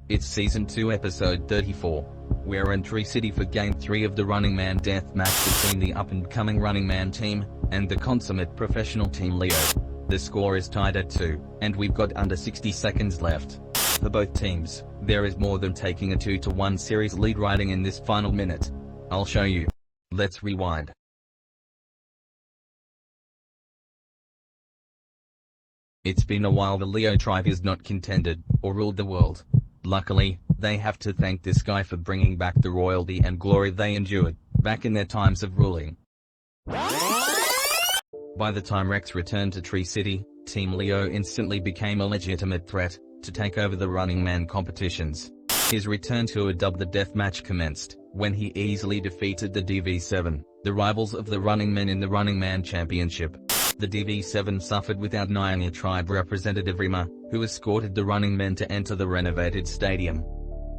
It's Season 2 Episode 34. We're in Tree City for Game 3 of the Running Man death match between the up-and-coming Running Man team and the consummate professional team Leo. The score is tied at 2, and we've got under 60 seconds left. For both teams, there is more than taking a 2-1 series lead riding in this final minute. I'll show you. Let's rewind. It's been a while. The Leo tribe is not contended or ruled the world. Luckily, they have to thank this guy for bringing back the royalty and glory they endured back in their times of ruling. By the time Rex returned to Tree City, Team Leo instantly became a legitimate threat to take over the Running Man competitions. His return to a dub, the death match, commenced when he easily defeated the DV7, the rivals of the Running Men in the Running Man Championship. The DV7 suffered without Nyanya tribe representative Rima, who escorted the Running Men to enter the renovated stadium.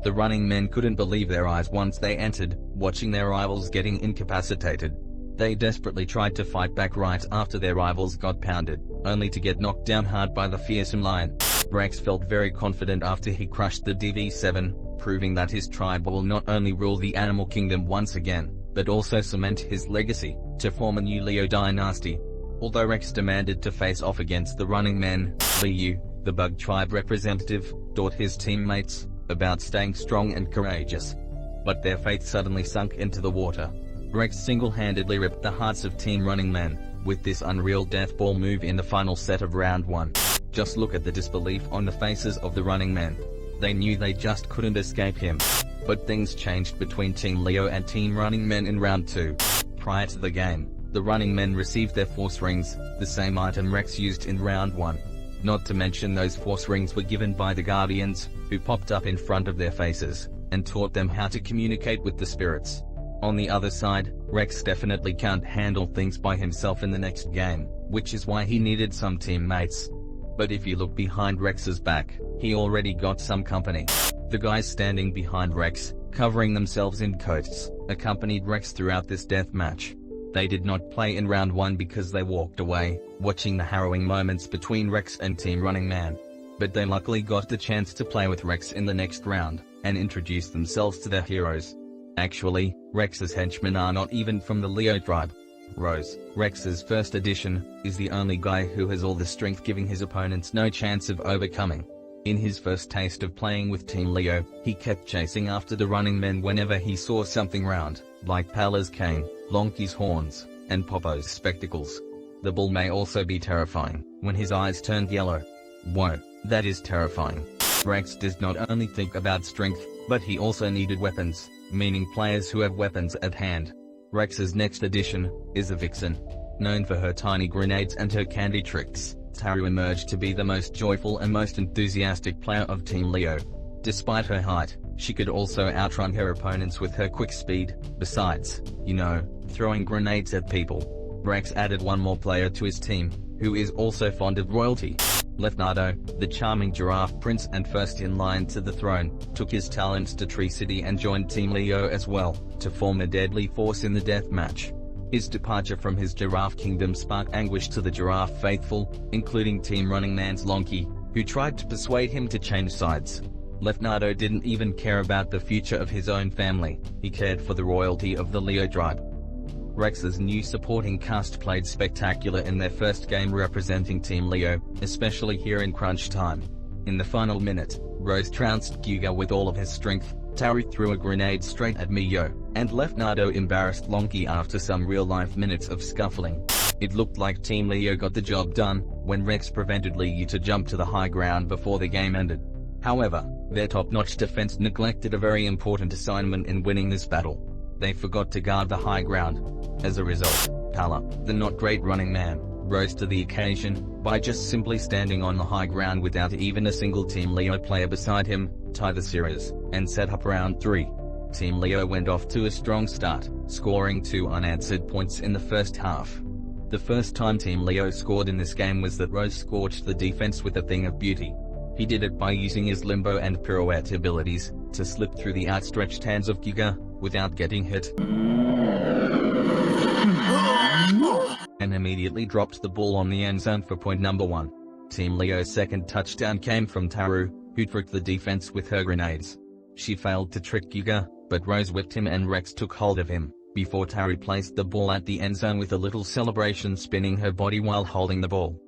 The Running Men couldn't believe their eyes once they entered, watching their rivals getting incapacitated. They desperately tried to fight back right after their rivals got pounded, only to get knocked down hard by the fearsome lion. Rex felt very confident after he crushed the DV7, proving that his tribe will not only rule the animal kingdom once again, but also cement his legacy to form a new Leo dynasty. Although Rex demanded to face off against the Running Men, Liu, the Bug Tribe representative, taught his teammates about staying strong and courageous. But their faith suddenly sunk into the water. Rex single-handedly ripped the hearts of Team Running Men with this unreal death ball move in the final set of round 1. Just look at the disbelief on the faces of the Running Men. They knew they just couldn't escape him. But things changed between Team Leo and Team Running Men in round 2. Prior to the game, the Running Men received their force rings, the same item Rex used in round 1. Not to mention those force rings were given by the Guardians, who popped up in front of their faces, and taught them how to communicate with the spirits. On the other side, Rex definitely can't handle things by himself in the next game, which is why he needed some teammates. But if you look behind Rex's back, he already got some company. The guys standing behind Rex, covering themselves in coats, accompanied Rex throughout this death match. They did not play in round 1 because they walked away, watching the harrowing moments between Rex and Team Running Man. But they luckily got the chance to play with Rex in the next round, and introduce themselves to their heroes. Actually, Rex's henchmen are not even from the Leo tribe. Rose, Rex's first edition, is the only guy who has all the strength, giving his opponents no chance of overcoming. In his first taste of playing with Team Leo, he kept chasing after the Running Men whenever he saw something round, like Pala's cane, Lonky's horns, and Popo's spectacles. The bull may also be terrifying when his eyes turned yellow. Whoa, that is terrifying. Rex does not only think about strength, but he also needed weapons, meaning players who have weapons at hand. Rex's next addition is a vixen. Known for her tiny grenades and her candy tricks, Taru emerged to be the most joyful and most enthusiastic player of Team Leo. Despite her height, she could also outrun her opponents with her quick speed, besides, throwing grenades at people. Rex added one more player to his team, who is also fond of royalty. Leonardo, the charming giraffe prince and first in line to the throne, took his talents to Tree City and joined Team Leo as well, to form a deadly force in the death match. His departure from his giraffe kingdom sparked anguish to the giraffe faithful, including Team Running Man's Lonky, who tried to persuade him to change sides. Leonardo didn't even care about the future of his own family, he cared for the royalty of the Leo tribe. Rex's new supporting cast played spectacular in their first game representing Team Leo, especially here in crunch time. In the final minute, Rose trounced Gyuga with all of his strength, Taru threw a grenade straight at Miyo, and Leonardo embarrassed Lonky after some real-life minutes of scuffling. It looked like Team Leo got the job done, when Rex prevented Liu to jump to the high ground before the game ended. However, their top-notch defense neglected a very important assignment in winning this battle. They forgot to guard the high ground. As a result, Pala, the not great Running Man, rose to the occasion by just simply standing on the high ground without even a single Team Leo player beside him, tie the series, and set up round 3. Team Leo went off to a strong start, scoring 2 unanswered points in the first half. The first time Team Leo scored in this game was that Rose scorched the defense with a thing of beauty. He did it by using his limbo and pirouette abilities to slip through the outstretched hands of Giga without getting hit, and immediately dropped the ball on the end zone for point number 1. Team Leo's second touchdown came from Taru, who tricked the defense with her grenades. She failed to trick Yuga, but Rose whipped him and Rex took hold of him, before Tari placed the ball at the end zone with a little celebration, spinning her body while holding the ball.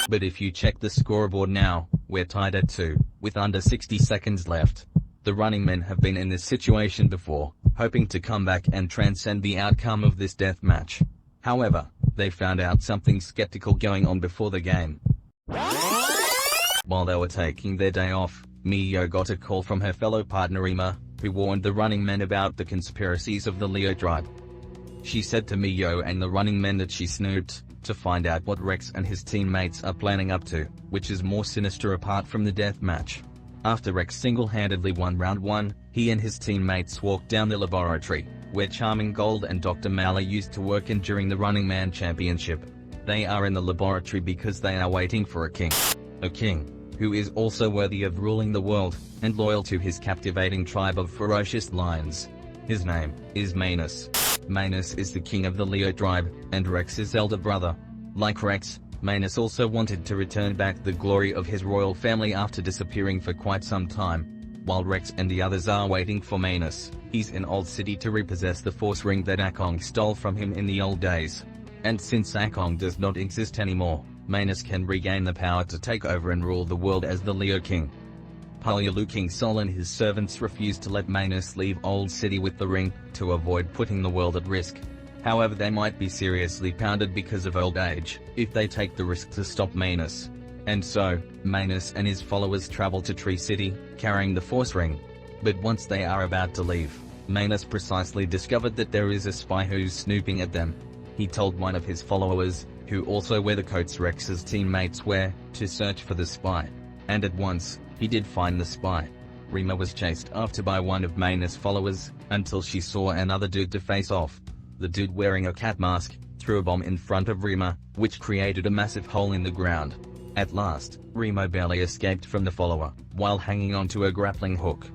But if you check the scoreboard now, we're tied at 2, with under 60 seconds left. The running men have been in this situation before, hoping to come back and transcend the outcome of this death match. However, they found out something skeptical going on before the game. While they were taking their day off, Miyo got a call from her fellow partner Rima, who warned the running men about the conspiracies of the Leo tribe. She said to Miyo and the running men that she snooped to find out what Rex and his teammates are planning up to, which is more sinister apart from the death match. After Rex single-handedly won round 1, he and his teammates walked down the laboratory, where Charming Gold and Dr. Mala used to work in during the Running Man Championship. They are in the laboratory because they are waiting for a king, who is also worthy of ruling the world, and loyal to his captivating tribe of ferocious lions. His name is Manus. Manus is the king of the Leo tribe, and Rex's elder brother. Like Rex, Manus also wanted to return back the glory of his royal family after disappearing for quite some time. While Rex and the others are waiting for Manus, he's in Old City to repossess the force ring that Akong stole from him in the old days. And since Akong does not exist anymore, Manus can regain the power to take over and rule the world as the Leo King. Palyulu King Sol and his servants refuse to let Manus leave Old City with the ring, to avoid putting the world at risk. However, they might be seriously pounded because of old age, if they take the risk to stop Manus. And so, Manus and his followers travel to Tree City, carrying the force ring. But once they are about to leave, Manus precisely discovered that there is a spy who's snooping at them. He told one of his followers, who also wear the coats Rex's teammates wear, to search for the spy. And at once, he did find the spy. Rima was chased after by one of Manus' followers, until she saw another dude to face off. The dude wearing a cat mask threw a bomb in front of Rima, which created a massive hole in the ground. At last, Rima barely escaped from the follower, while hanging onto a grappling hook.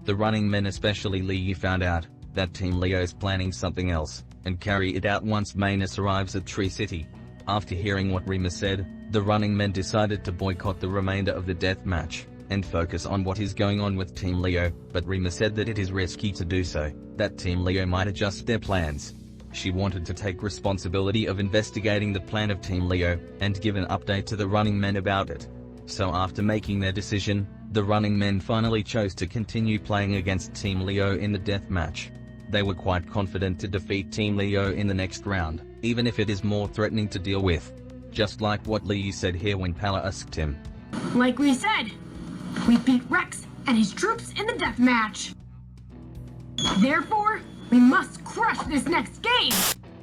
The running men, especially Lee, found out that Team Leo's planning something else, and carry it out once Manus arrives at Tree City. After hearing what Rima said, the running men decided to boycott the remainder of the death match, and focus on what is going on with Team Leo, but Rima said that it is risky to do so, that Team Leo might adjust their plans. She wanted to take responsibility of investigating the plan of Team Leo, and give an update to the running men about it. So after making their decision, the running men finally chose to continue playing against Team Leo in the death match. They were quite confident to defeat Team Leo in the next round, even if it is more threatening to deal with. Just like what Lee said here when Pala asked him. Like we said, we beat Rex and his troops in the death match. Therefore, we must crush this next game!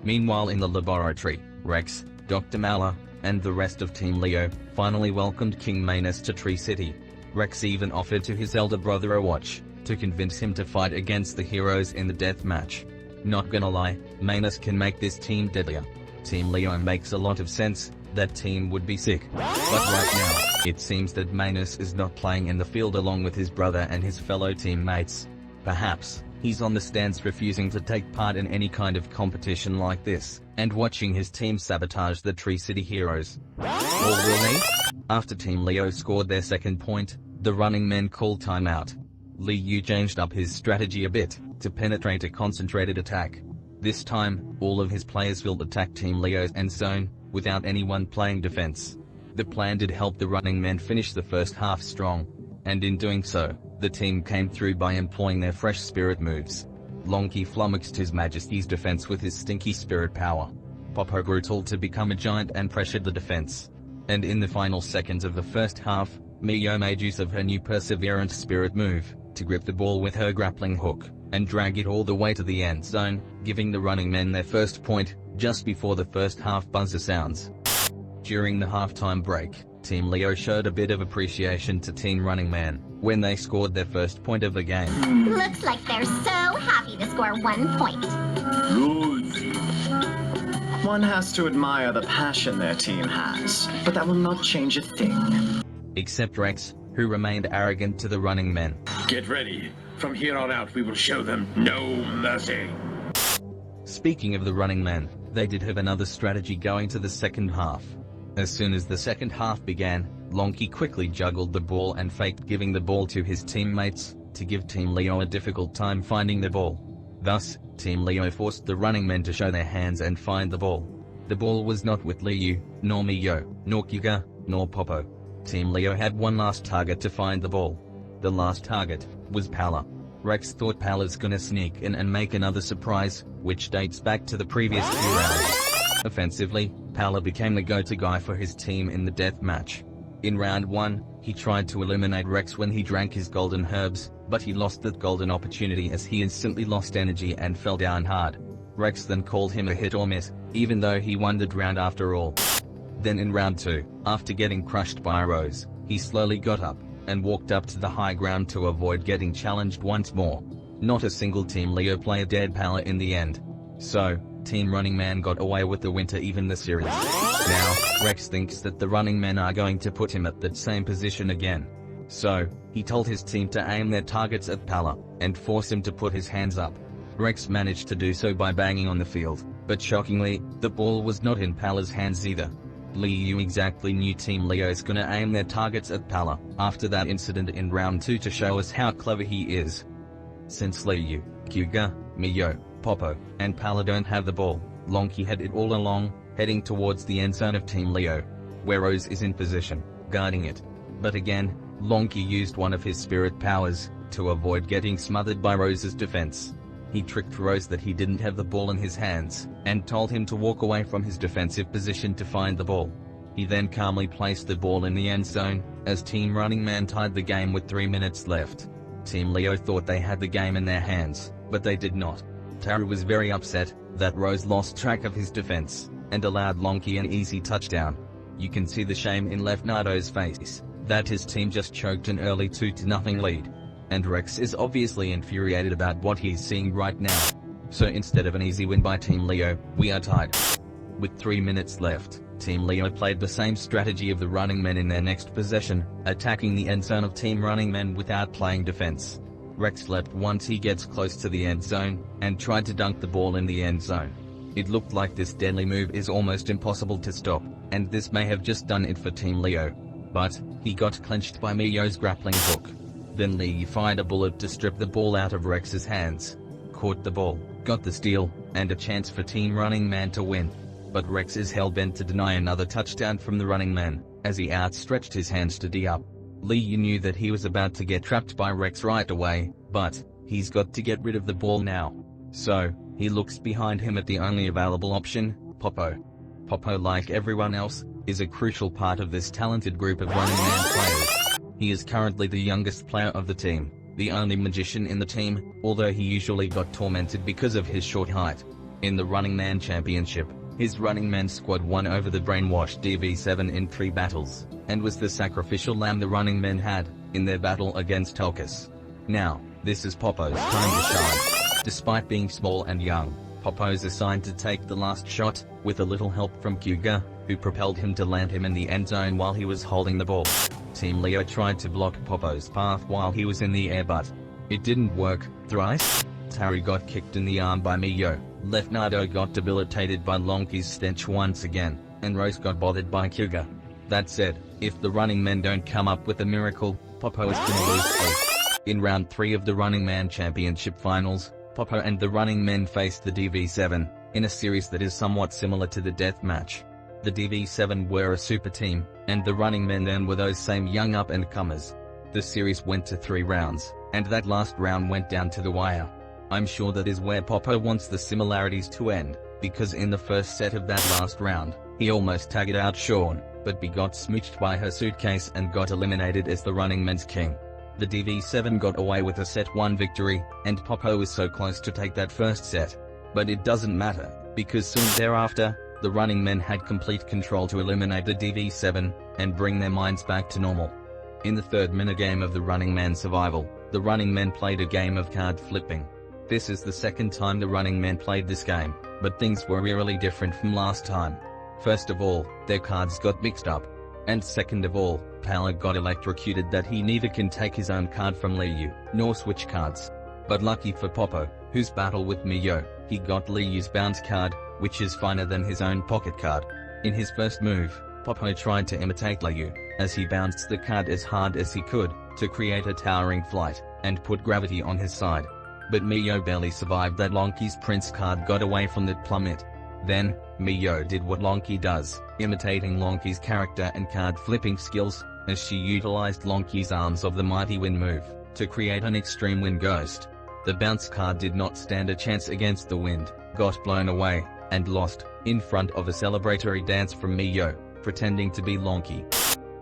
Meanwhile in the laboratory, Rex, Dr. Mala, and the rest of Team Leo finally welcomed King Manus to Tree City. Rex even offered to his elder brother a watch, to convince him to fight against the heroes in the death match. Not gonna lie, Manus can make this team deadlier. Team Leo makes a lot of sense, that team would be sick. But right now, it seems that Manus is not playing in the field along with his brother and his fellow teammates. Perhaps, he's on the stands refusing to take part in any kind of competition like this, and watching his team sabotage the Tree City heroes. Or will they? After Team Leo scored their second point, the running men called timeout. Liu changed up his strategy a bit, to penetrate a concentrated attack. This time, all of his players will attack Team Leo's end zone, without anyone playing defense. The plan did help the running men finish the first half strong, and in doing so, the team came through by employing their fresh spirit moves. Lonky flummoxed His Majesty's defense with his stinky spirit power. Popo grew tall to become a giant and pressured the defense. And in the final seconds of the first half, Miyo made use of her new perseverant spirit move, to grip the ball with her grappling hook, and drag it all the way to the end zone, giving the running men their first point, just before the first half buzzer sounds. During the halftime break, Team Leo showed a bit of appreciation to Team Running Man, when they scored their first point of the game. Looks like they're so happy to score 1 point. Good. One has to admire the passion their team has, but that will not change a thing. Except Rex, who remained arrogant to the running men. Get ready. From here on out, we will show them no mercy. Speaking of the running men, they did have another strategy going to the second half. As soon as the second half began, Lonky quickly juggled the ball and faked giving the ball to his teammates, to give Team Leo a difficult time finding the ball. Thus, Team Leo forced the running men to show their hands and find the ball. The ball was not with Liu, nor Mio, nor Kyuga, nor Popo. Team Leo had one last target to find the ball. The last target was Pala. Rex thought Pala's gonna sneak in and make another surprise, which dates back to the previous few rounds. Offensively, Pala became the go-to guy for his team in the death match. In round 1, he tried to eliminate Rex when he drank his golden herbs, but he lost that golden opportunity as he instantly lost energy and fell down hard. Rex then called him a hit or miss, even though he won that round after all. Then in round 2, after getting crushed by Rose, he slowly got up, and walked up to the high ground to avoid getting challenged once more. Not a single Team Leo player dared Pala in the end. So, Team Running Man got away with the win to even the series. Now, Rex thinks that the Running Men are going to put him at that same position again. So, he told his team to aim their targets at Pala, and force him to put his hands up. Rex managed to do so by banging on the field, but shockingly, the ball was not in Pala's hands either. Liu exactly knew Team Leo's gonna aim their targets at Pala after that incident in round 2 to show us how clever he is. Since Liu, Kyuga, Mio, Popo, and Pala don't have the ball, Lonky had it all along, heading towards the end zone of Team Leo, where Rose is in position, guarding it. But again, Lonky used one of his spirit powers, to avoid getting smothered by Rose's defense. He tricked Rose that he didn't have the ball in his hands, and told him to walk away from his defensive position to find the ball. He then calmly placed the ball in the end zone, as Team Running Man tied the game with 3 minutes left. Team Leo thought they had the game in their hands, but they did not. Taru was very upset that Rose lost track of his defense, and allowed Lonky an easy touchdown. You can see the shame in Leonardo's face, that his team just choked an early 2-0 lead. And Rex is obviously infuriated about what he's seeing right now. So instead of an easy win by Team Leo, we are tied. With 3 minutes left, Team Leo played the same strategy of the Running Men in their next possession, attacking the end zone of Team Running Men without playing defense. Rex leapt once he gets close to the end zone, and tried to dunk the ball in the end zone. It looked like this deadly move is almost impossible to stop, and this may have just done it for Team Leo. But, he got clenched by Mio's grappling hook. Then Lee fired a bullet to strip the ball out of Rex's hands. Caught the ball, got the steal, and a chance for Team Running Man to win. But Rex is hell-bent to deny another touchdown from the Running Man, as he outstretched his hands to D up. Lee knew that he was about to get trapped by Rex right away, but, he's got to get rid of the ball now. So, he looks behind him at the only available option, Popo. Popo, like everyone else, is a crucial part of this talented group of Running Man players. He is currently the youngest player of the team, the only magician in the team, although he usually got tormented because of his short height. In the Running Man Championship, his Running Man squad won over the brainwashed DV7 in 3 battles, and was the sacrificial lamb the Running Men had, in their battle against Tulkas. Now, this is Popo's time to shine. Despite being small and young, Popo's assigned to take the last shot, with a little help from Kyuga, who propelled him to land him in the end zone while he was holding the ball. Team Leo tried to block Popo's path while he was in the air, but it didn't work. Thrice, Taru got kicked in the arm by Mio, Leonardo got debilitated by Lonky's stench once again, and Rose got bothered by Kyuga. That said, if the Running Men don't come up with a miracle, Popo is gonna lose sleep. In round 3 of the Running Man Championship Finals, Popo and the Running Men faced the DV7, in a series that is somewhat similar to the death match. The DV7 were a super team, and the Running Men then were those same young up-and-comers. The series went to 3 rounds, and that last round went down to the wire. I'm sure that is where Popo wants the similarities to end, because in the first set of that last round, he almost tagged out Sean, but got smooched by her suitcase and got eliminated as the Running Men's king. The DV7 got away with a set 1 victory, and Popo was so close to take that first set. But it doesn't matter, because soon thereafter, the Running Men had complete control to eliminate the DV7, and bring their minds back to normal. In the 3rd minigame of the Running Man Survival, the Running Men played a game of card flipping. This is the 2nd time the Running Men played this game, but things were really different from last time. First of all, their cards got mixed up. And second of all, Pala got electrocuted that he neither can take his own card from Liu, nor switch cards. But lucky for Popo, whose battle with Mio, he got Liu's bounce card, which is finer than his own pocket card. In his first move, Popo tried to imitate Liu, as he bounced the card as hard as he could, to create a towering flight, and put gravity on his side. But Mio barely survived that. Lonky's prince card got away from that plummet. Then, Mio did what Lonky does, imitating Lonky's character and card flipping skills, as she utilized Lonky's arms of the mighty wind move, to create an extreme wind ghost. The bounce card did not stand a chance against the wind, got blown away, and lost, in front of a celebratory dance from Mio, pretending to be Lonky.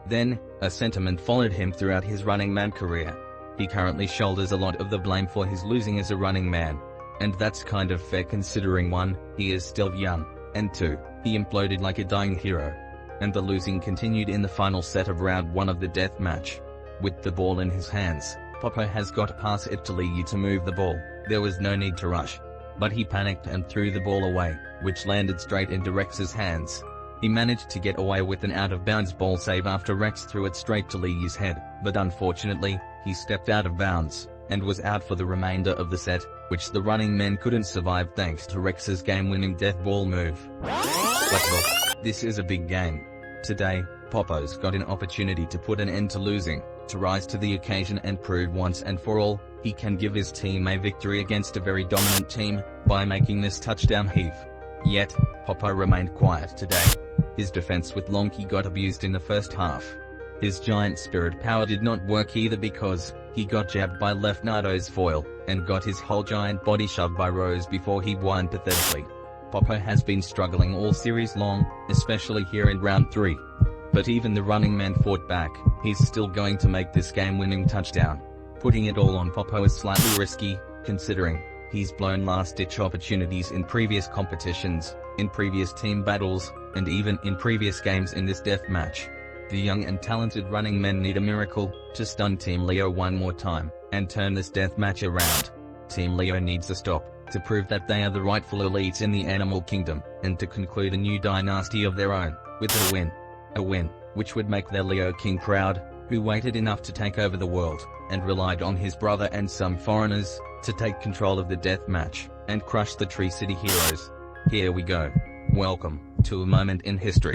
Then, a sentiment followed him throughout his Running Man career. He currently shoulders a lot of the blame for his losing as a running man. And that's kind of fair considering 1, he is still young, and 2, he imploded like a dying hero. And the losing continued in the final set of round 1 of the death match. With the ball in his hands, Popo has got past it to Liu to move the ball. There was no need to rush. But he panicked and threw the ball away, which landed straight into Rex's hands. He managed to get away with an out-of-bounds ball save after Rex threw it straight to Liu's head, but unfortunately, he stepped out of bounds, and was out for the remainder of the set, which the running men couldn't survive thanks to Rex's game-winning death ball move. But look, this is a big game. Today, Popo's got an opportunity to put an end to losing, to rise to the occasion and prove once and for all, he can give his team a victory against a very dominant team, by making this touchdown heave. Yet, Popo remained quiet today. His defense with Lonky got abused in the first half. His giant spirit power did not work either because, he got jabbed by Leonardo's foil, and got his whole giant body shoved by Rose before he won pathetically. Popo has been struggling all series long, especially here in round 3. But even the running man fought back. He's still going to make this game-winning touchdown. Putting it all on Popo is slightly risky, considering he's blown last-ditch opportunities in previous competitions, in previous team battles, and even in previous games in this death match. The young and talented running men need a miracle to stun Team Leo one more time and turn this death match around. Team Leo needs a stop to prove that they are the rightful elites in the animal kingdom, and to conclude a new dynasty of their own with a win. A win which would make their Leo king proud, who waited enough to take over the world, and relied on his brother and some foreigners to take control of the death match and crush the Tree City heroes. Here we go. Welcome to a moment in history.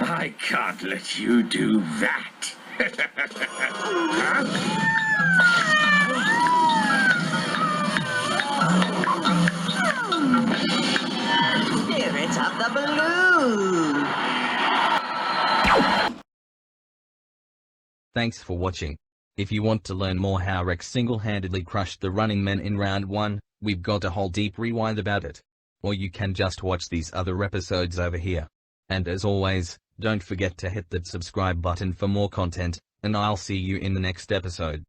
I can't let you do that. Spirit of the balloon! Thanks for watching. If you want to learn more how Rex single-handedly crushed the running men in round 1, we've got a whole deep rewind about it. Or you can just watch these other episodes over here. And as always, don't forget to hit that subscribe button for more content, and I'll see you in the next episode.